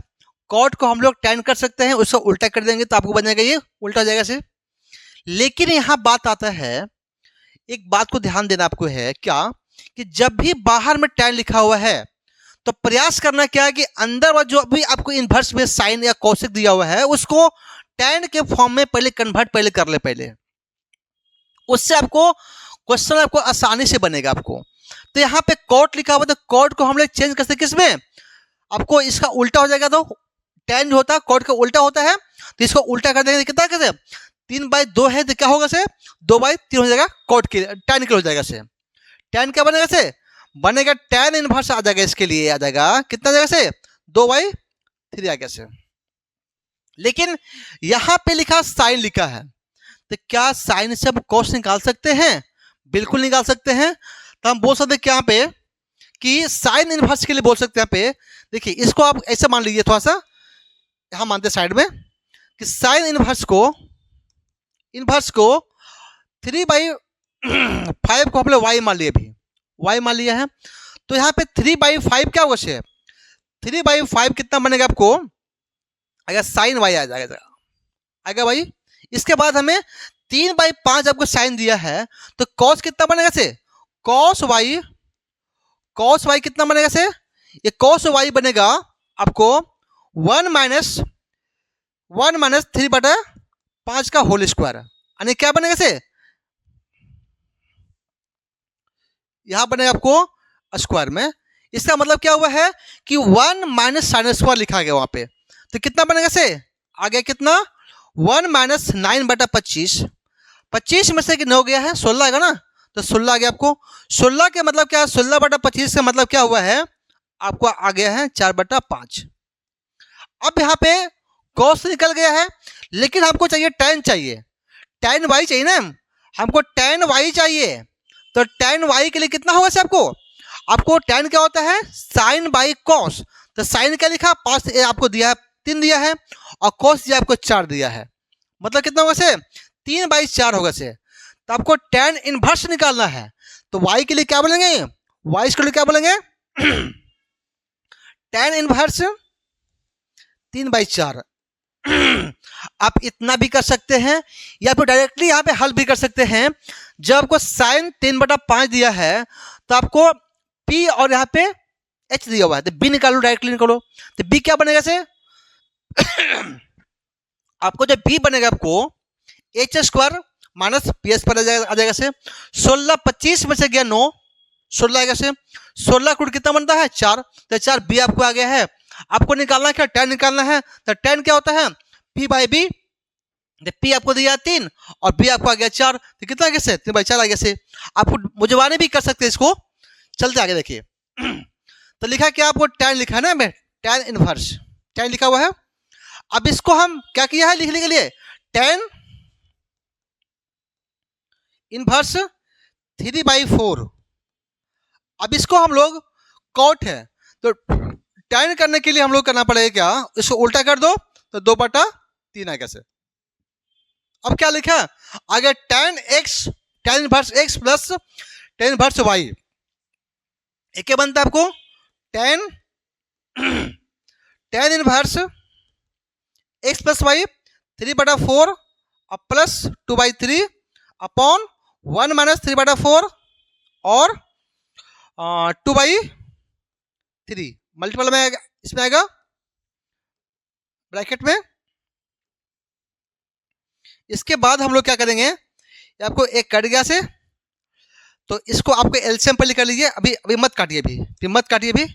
कोट को हम लोग tan कर सकते हैं, उसको उल्टा कर देंगे तो आपको बन जाएगा ये उल्टा हो जाएगा से। लेकिन यहां बात आता है, एक बात को ध्यान देना आपको है क्या कि जब भी बाहर में tan लिखा हुआ है तो प्रयास करना क्या है कि अंदर वाला जो भी आपको इनवर्स में साइन या कौशिक दिया हुआ है उसको tan के फॉर्म में पहले कन्वर्ट कर ले पहले, उससे आपको क्वेश्चन आपको आसानी से बनेगा आपको। तो यहाँ पे कोट लिखा हुआ, तो कोट को हम लोग चेंज कर सकते किसमें, आपको इसका उल्टा हो जाएगा, तो tan जो होता है कॉट का उल्टा होता है, तो इसको उल्टा कर देंगे कितना कैसे 3/2 है, तो क्या होगा से 2/3 हो जाएगा, कॉट के tan के हो जाएगा से। tan क्या बनेगा से बनेगा tan इनवर्स आ जाएगा, इसके लिए आ जाएगा कितना जाएगा से 2/3 आ गया से। लेकिन यहां पे लिखा साइन लिखा है, तो क्या साइन से हम कॉस निकाल सकते हैं? बिल्कुल निकाल सकते हैं। तो हम बोल सकते हैं कि यहाँ पे कि साइन इनवर्स के लिए बोल सकते हैं यहाँ पे, देखिए इसको आप ऐसे मान लीजिए, थोड़ा सा यहां मानते साइड में कि साइन इनवर्स को 3/5 को हमने y मान लिया, अभी y मान लिया है, तो यहाँ पे 3/5 क्या होगा से 3/5 कितना बनेगा आपको, अगर साइन y आ जाएगा आएगा भाई। इसके बाद हमें 3/5 आपको साइन दिया है, तो कॉस कितना बनेगा से कॉस y कितना बनेगा से, ये कॉस y बनेगा आपको 1 माइनस 3/5 का होल स्क्वायर, यानी क्या बनेगा से यहां बनेगा आपको स्क्वायर में। इसका मतलब क्या हुआ है कि 1 माइनस साइन स्क्वायर लिखा गया वहां पे, तो कितना बनेगा से आ गया कितना 1 माइनस 9/25, 25 में से कितना हो गया है 16 आएगा ना, तो 16 आ गया आपको। 16 के मतलब क्या है 16/25 से मतलब क्या हुआ है आपको आ गया है 4/5। अब यहाँ पे कॉस निकल गया है, लेकिन हमको चाहिए tan चाहिए, tan y चाहिए ना, हमको tan y चाहिए, तो tan y के लिए कितना होगा से आपको tan क्या होता है साइन बाई कॉस, तो साइन क्या लिखा 5 आपको दिया है 3 दिया है, और कॉस दिया आपको 4 दिया है, मतलब कितना होगा से 3/4 होगा से। तो आपको tan इनवर्स निकालना है, तो y के लिए क्या बोलेंगे, y के लिए क्या बोलेंगे tan इनवर्स 3/4। आप इतना भी कर सकते हैं, या फिर डायरेक्टली यहाँ पे हल भी कर सकते हैं। जब आपको साइन 3/5 दिया है, तो आपको p और यहाँ पे h दिया हुआ है, तो b निकालो, डायरेक्टली निकालो, तो b क्या बनेगा से आपको जो b बनेगा आपको h² माइनस PS पर आ जाएगा से 16 25 में से गया 9, 16 आएगा से 16 कुल कितना बनता है 4, तो 4 b आपको आ गया है। आपको निकालना है क्या tan निकालना है, तो tan क्या होता है p/b, p आपको दिया 3 और b आपको आ गया 4, तो कितना आ गया से 3/4 आ गया से। आपको मुझवाने भी कर सकते हैं इसको, चलते आगे देखिए। तो लिखा क्या आपको tan लिखा है ना, मैं tan इनवर्स tan लिखा हुआ है। अब इसको हम क्या किया है लिखने के लिए tan इनवर्स 3/4। अब इसको हम लोग कॉट है, तो tan करने के लिए हम लोग करना पड़ेगा क्या, इसको उल्टा कर दो तो 2/3 आएगा से। अब क्या लिखा आगे tan inverse x plus tan inverse y, एक क्या बनता है आपको tan inverse x plus y 3/4 और प्लस 2/3 अपॉन 1 माइनस 3/4 और 2/3 मल्टीपल में आएगा, इसमें आएगा ब्रैकेट में। इसके बाद हम लोग क्या करेंगे, आपको एक कट गया से, तो इसको आपको एलसीएम पर लिख लीजिए, अभी मत काटिए, अभी मत काटिए, अभी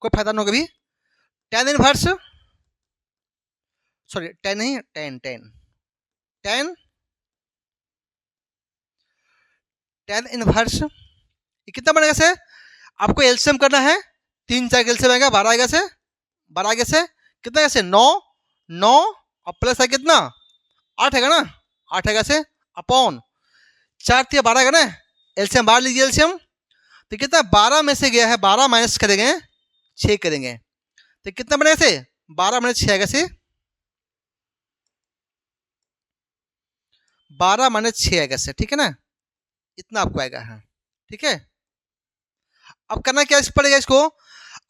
कोई फायदा नहीं होगा। अभी tan इनवर्स सॉरी tan नहीं tan इनवर्स ये कितना बनेगा से आपको एलसीएम करना है, 3 4 एलसीएम आएगा 12 आएगा से, 12 आएगा से कितना आएगा से 9 और प्लस है कितना 8 आएगा ना, 8 आएगा से अपॉन 4 3 12 आएगा ना, एलसीएम बाहर लीजिए एलसीएम, तो कितना 12 में से गया है 12 माइनस करेंगे 6 करेंगे, तो कितना बनेगा से 12 माइनस 6 आएगा से 12 माइनस 6 आएगा से, ठीक है ना, इतना आपको आएगा है, ठीक है। अब करना क्या पड़ेगा इसको,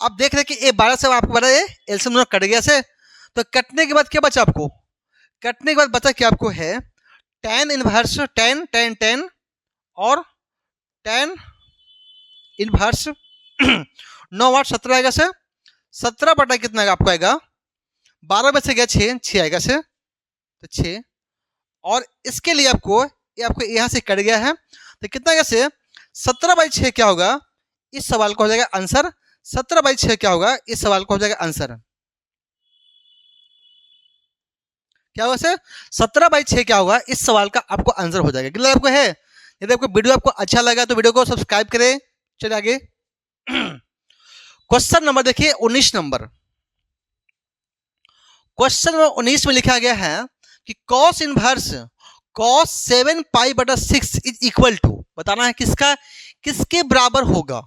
अब देख रहे कि ये 12 से आपको बड़ा एलसीएम कट गया से, तो कटने के बाद क्या बचा आपको, कटने के बाद बचा क्या आपको है tan इनवर्स tan और tan इनवर्स 9 8 17 आएगा से, 17 कितना आएगा आपको आएगा 12 में से गया 6 आएगा से, तो 6 और इसके लिए आपको यहाँ से कट गया है, तो कितना आएगा से 17/6 क्या होगा, इस सवाल का हो जाएगा आंसर 17/6 क्या होगा, इस सवाल का हो जाएगा आंसर। क्या होगा सर, 17/6 क्या होगा, इस सवाल का आपको आंसर हो जाएगा। कितना आपको है, यदि आपको वीडियो आपको अच्छा लगा तो वीडियो को सब्सक्राइब करें। चलिए आगे क्वेश्चन नंबर देखिए 19 नंबर। क्वेश्चन नंबर 19 में लिखा गया है कि cos inverse cos 7π/6 is equal to, बताना है किसका, किसके बराबर होगा।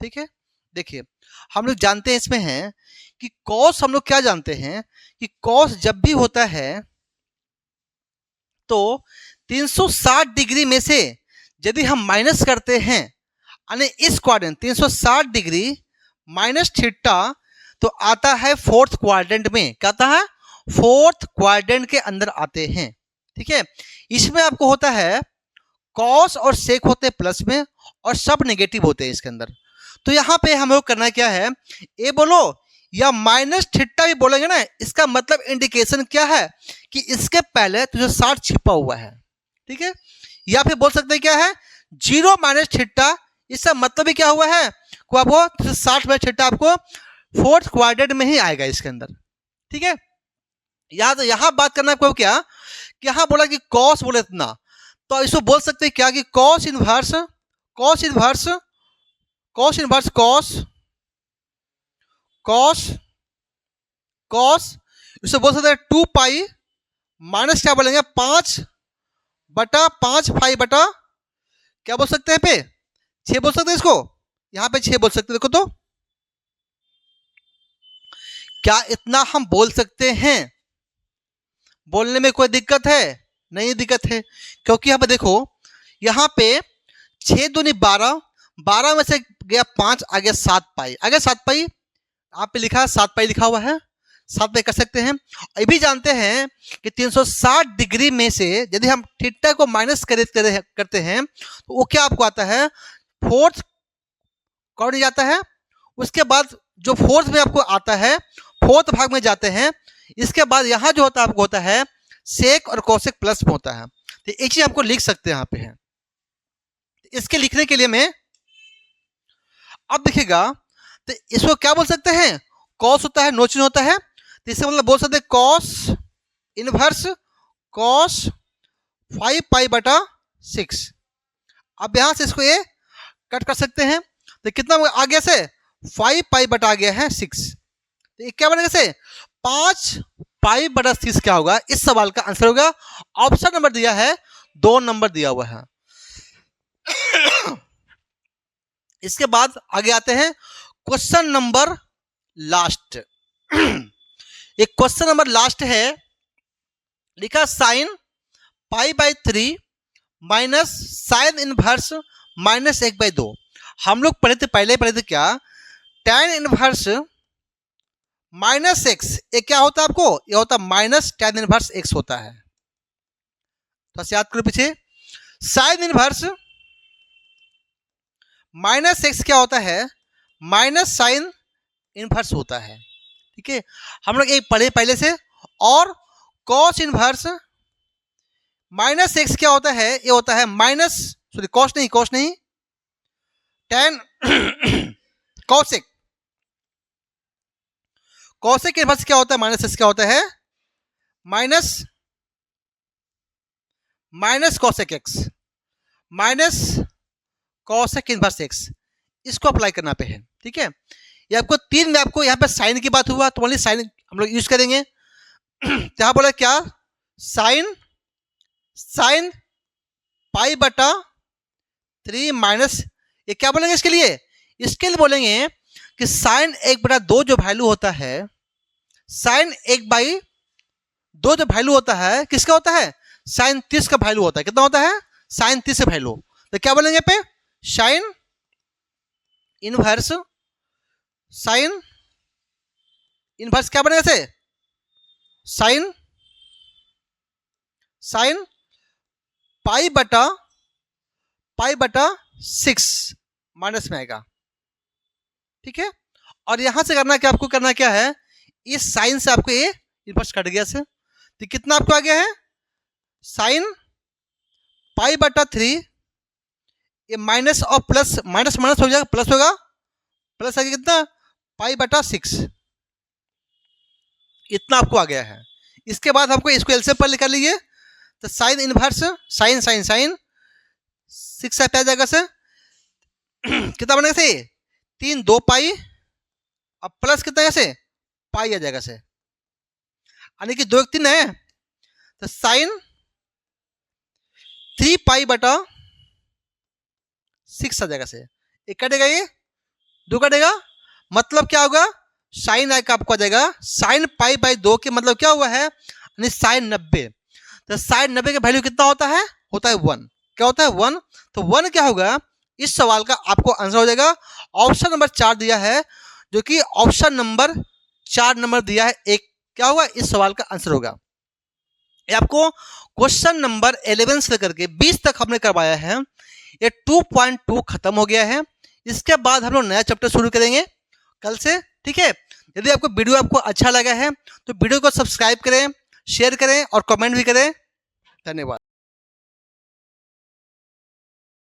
ठीक है, देखिए हम लोग जानते हैं इसमें है कि cos, हम लोग क्या जानते हैं कि cos जब भी होता है तो 360 डिग्री में से यदि हम माइनस करते हैं, यानी इस क्वाड्रेंट 360 डिग्री माइनस थीटा, तो आता है फोर्थ क्वाड्रेंट में। क्या आता है, फोर्थ क्वाड्रेंट के अंदर आते हैं। ठीक है, इसमें आपको होता है कॉस और सेक होते हैं प्लस में और सब नेगेटिव होते हैं इसके अंदर। तो यहाँ पे हम लोग करना क्या है, ए बोलो या माइनस थीटा भी बोलेंगे ना, इसका मतलब इंडिकेशन क्या है कि इसके पहले तुझे 60 छिपा हुआ है। ठीक है, या फिर बोल सकते हैं क्या है, 0 माइनस थीटा, इसका मतलब भी क्या हुआ है को आपको 60 माइनस थीटा आपको फोर्थ क्वाड्रेंट में ही आएगा इसके अंदर। ठीक है, याद यहां बात करना आपको क्या कि यहां बोला कि कॉस बोले इतना, तो इसको बोल सकते हैं क्या कि cos inverse cos inverse cos inverse cos cos cos, इसे बोल सकते हैं 2 पाई माइनस क्या बोलेंगे 5/5 पाई बटा क्या बोल सकते हैं पे 6 बोल सकते हैं इसको, यहां पे 6 बोल सकते हैं। देखो तो क्या इतना हम बोल सकते हैं, बोलने में कोई दिक्कत है, नहीं दिक्कत है, क्योंकि यहाँ पे देखो यहाँ पे 6 दूनी 12, 12 में से गया 5, आ गया 7 पाई, आ गया 7 पाई, आप पे लिखा है 7 पाई लिखा हुआ है, 7 पाई कर सकते हैं। ये भी जानते हैं कि 360 डिग्री में से यदि हम थीटा को माइनस करते हैं तो वो क्या आपको आता है, फोर्थ कौन जाता है, उसके बाद जो फोर्थ में आपको आता है, फोर्थ भाग में जाते हैं, इसके बाद यहाँ जो होता है आपको होता है सेक और कोसेक प्लस में होता है। तो एक चीज आपको लिख सकते हैं यहाँ पे है, इसके लिखने के लिए मैं अब देखिएगा, तो इसको क्या बोल सकते हैं, कॉस होता है, नो चिन्ह होता है, तो इससे मतलब बोल सकते हैं कॉस इनवर्स कॉस 5π/6। अब यहां से इसको ये कट कर सकते हैं, तो कितना आ गया से 5 पाई आ गया है 6, तो क्या बनेगा से 5π/6 क्या होगा, इस सवाल का आंसर होगा। ऑप्शन नंबर दिया है 2 नंबर दिया हुआ है। इसके बाद आगे आते हैं क्वेश्चन नंबर लास्ट। एक क्वेश्चन नंबर लास्ट है, लिखा sin π/3 माइनस साइन इनवर्स -1/2। हम लोग पढ़े थे पहले पढ़े थे क्या, tan इनवर्स -x, ये क्या होता है आपको, ये होता है माइनस tan इनवर्स x होता है, तो याद करो पीछे, साइन इनवर्स -x क्या होता है, माइनस साइन इनवर्स होता है। ठीक है, हम लोग एक पढ़े पहले से। और cos इनवर्स -x क्या होता है, ये होता है माइनस, सॉरी कॉस नहीं tan कॉसेक, कॉसेक इनवर्स क्या होता है, -x क्या होता है, minus cosec x, minus cosec inverse x, इसको अप्लाई करना पे है। ठीक है, ये आपको 3 में आपको यहाँ पे साइन की बात हुआ तो ओनली साइन हम लोग यूज करेंगे। यहाँ बोला क्या, साइन π/3 माइनस, ये क्या बोलेंगे इसके लिए बोलेंगे कि साइन 1/2 जो वैल्यू होता है, साइन 1/2 जो वैल्यू होता है किसका होता है, साइन 30 का वैल्यू होता है, कितना होता है, साइन 30 का वैल्यू, तो क्या बोलेंगे पे साइन इनवर्स, साइन इनवर्स क्या बनेगा से साइन π/6 माइनस में आएगा। ठीक है, और यहां से करना क्या, आपको करना क्या है, इस साइन से आपको ये इनवर्स कट गया से, तो कितना आपको आ गया है, साइन π/3, ये माइनस और प्लस, माइनस माइनस हो जाएगा प्लस होगा प्लस आ गया कितना, π/6, इतना आपको आ गया है। इसके बाद हमको इसको एलसीएम पर निकाल लीजिए, तो sine inverse sine sine sine 6 से आ जाएगा सर कितना बनेगा से 3 2 पाई और प्लस कितना से पाई आ जाएगा से, यानी कि 2 1 3 है, तो साइन 3π/6 आ जाएगा से। एक कटेगा, ये 2 कटेगा, मतलब क्या होगा, साइन आई का आपको आ जाएगा साइन π/2 के मतलब क्या हुआ है, यानी साइन 90। तो साइन 90 का वैल्यू कितना होता है 1। क्या होता है 1। तो 1 क्या होगा, इस सवाल का आपको आंसर हो जाएगा ऑप्शन नंबर 4 दिया है, जो कि ऑप्शन नंबर 4 नंबर दिया है, एक क्या होगा इस सवाल का आंसर होगा। ये आपको क्वेश्चन नंबर 11 से लेकर के 20 तक हमने करवाया है। ये 2.2 खत्म हो गया है। इसके बाद हम लोग नया चैप्टर शुरू करेंगे कल से, ठीक है। यदि आपको वीडियो आपको अच्छा लगा है तो वीडियो को सब्सक्राइब करें, शेयर करें और कमेंट भी करें। धन्यवाद।